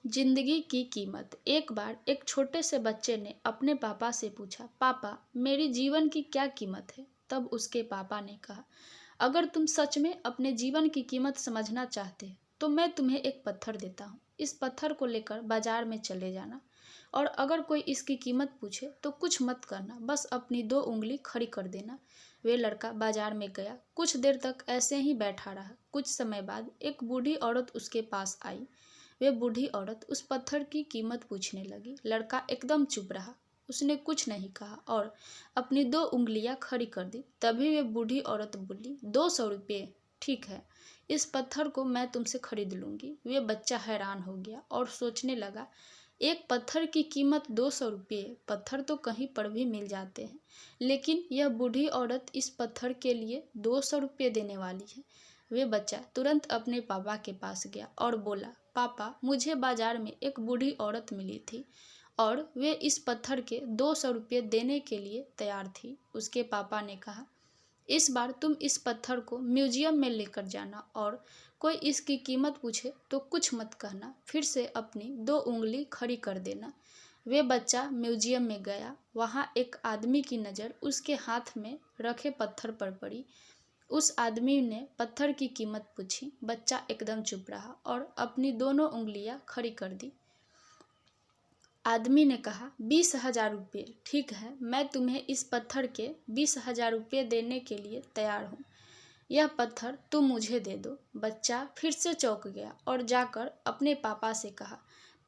जिंदगी की कीमत। एक बार एक छोटे से बच्चे ने अपने पापा से पूछा, पापा मेरी जीवन की क्या कीमत है। तब उसके पापा ने कहा, अगर तुम सच में अपने जीवन की कीमत समझना चाहते तो मैं तुम्हें एक पत्थर देता हूँ। इस पत्थर को लेकर बाजार में चले जाना और अगर कोई इसकी कीमत पूछे तो कुछ मत करना, बस अपनी 2 उंगली खड़ी कर देना। वे लड़का बाजार में गया। कुछ देर तक ऐसे ही बैठा रहा। कुछ समय बाद एक बूढ़ी औरत उसके पास आई। वे बूढ़ी औरत उस पत्थर की कीमत पूछने लगी। लड़का एकदम चुप रहा। उसने कुछ नहीं कहा और अपनी 2 उंगलियां खड़ी कर दी। तभी वे बूढ़ी औरत बोली, 200 रुपये। ठीक है, इस पत्थर को मैं तुमसे खरीद लूंगी। वे बच्चा हैरान हो गया और सोचने लगा, एक पत्थर की कीमत 200 रुपये। पत्थर तो कहीं पर भी मिल जाते हैं, लेकिन यह बूढ़ी औरत इस पत्थर के लिए 200 रुपये देने वाली है। वे बच्चा तुरंत अपने पापा के पास गया और बोला, पापा मुझे बाजार में एक बूढ़ी औरत मिली थी और वे इस पत्थर के 200 रुपये देने के लिए तैयार थी। उसके पापा ने कहा, इस बार तुम इस पत्थर को म्यूजियम में लेकर जाना और कोई इसकी कीमत पूछे तो कुछ मत कहना, फिर से अपनी 2 उंगली खड़ी कर देना। वे बच्चा म्यूजियम में गया। वहाँ एक आदमी की नज़र उसके हाथ में रखे पत्थर पर पड़ी। उस आदमी ने पत्थर की कीमत पूछी। बच्चा एकदम चुप रहा और अपनी दोनों उंगलियां खड़ी कर दी। आदमी ने कहा, 20,000 रुपये। ठीक है, मैं तुम्हें इस पत्थर के 20,000 रुपये देने के लिए तैयार हूँ। यह पत्थर तुम मुझे दे दो। बच्चा फिर से चौंक गया और जाकर अपने पापा से कहा,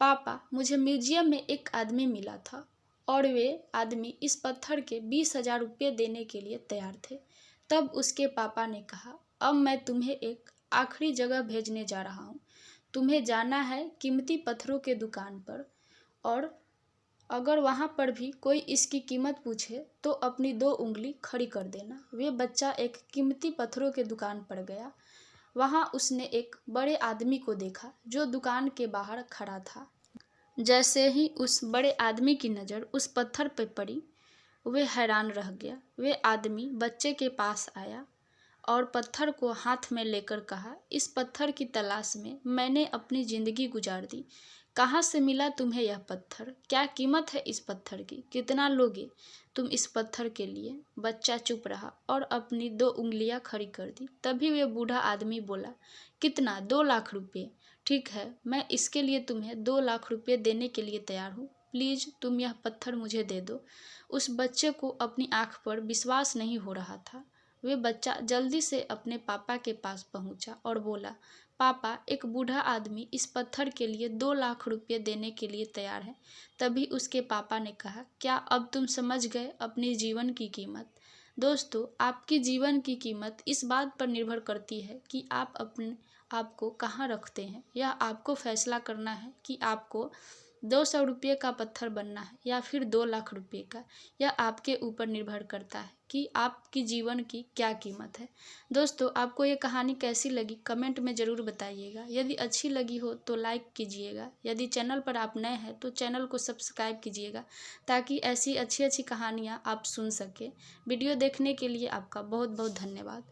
पापा मुझे म्यूजियम में एक आदमी मिला था और वे आदमी इस पत्थर के 20,000 रुपये देने के लिए तैयार थे। तब उसके पापा ने कहा, अब मैं तुम्हें एक आखिरी जगह भेजने जा रहा हूँ। तुम्हें जाना है कीमती पत्थरों के दुकान पर और अगर वहाँ पर भी कोई इसकी कीमत पूछे तो अपनी 2 उंगली खड़ी कर देना। वे बच्चा एक कीमती पत्थरों के दुकान पर गया। वहाँ उसने एक बड़े आदमी को देखा जो दुकान के बाहर खड़ा था। जैसे ही उस बड़े आदमी की नज़र उस पत्थर पर पड़ी, वे हैरान रह गया। वे आदमी बच्चे के पास आया और पत्थर को हाथ में लेकर कहा, इस पत्थर की तलाश में मैंने अपनी ज़िंदगी गुजार दी। कहाँ से मिला तुम्हें यह पत्थर? क्या कीमत है इस पत्थर की? कितना लोगे तुम इस पत्थर के लिए? बच्चा चुप रहा और अपनी 2 उंगलियां खड़ी कर दी। तभी वे बूढ़ा आदमी बोला, कितना? 2 लाख रुपये। ठीक है, मैं इसके लिए तुम्हें 2 लाख रुपये देने के लिए तैयार हूँ। प्लीज़ तुम यह पत्थर मुझे दे दो। उस बच्चे को अपनी आँख पर विश्वास नहीं हो रहा था। वे बच्चा जल्दी से अपने पापा के पास पहुंचा और बोला, पापा एक बूढ़ा आदमी इस पत्थर के लिए 2 लाख रुपये देने के लिए तैयार है। तभी उसके पापा ने कहा, क्या अब तुम समझ गए अपने जीवन की कीमत? दोस्तों, आपकी जीवन की कीमत इस बात पर निर्भर करती है कि आप अपने आप को कहाँ रखते हैं। यह आपको फैसला करना है कि आपको 200 रुपये का पत्थर बनना है या फिर 2 लाख रुपये का। यह आपके ऊपर निर्भर करता है कि आपकी जीवन की क्या कीमत है। दोस्तों, आपको ये कहानी कैसी लगी कमेंट में ज़रूर बताइएगा। यदि अच्छी लगी हो तो लाइक कीजिएगा। यदि चैनल पर आप नए हैं तो चैनल को सब्सक्राइब कीजिएगा ताकि ऐसी अच्छी अच्छी कहानियाँ आप सुन सकें। वीडियो देखने के लिए आपका बहुत बहुत धन्यवाद।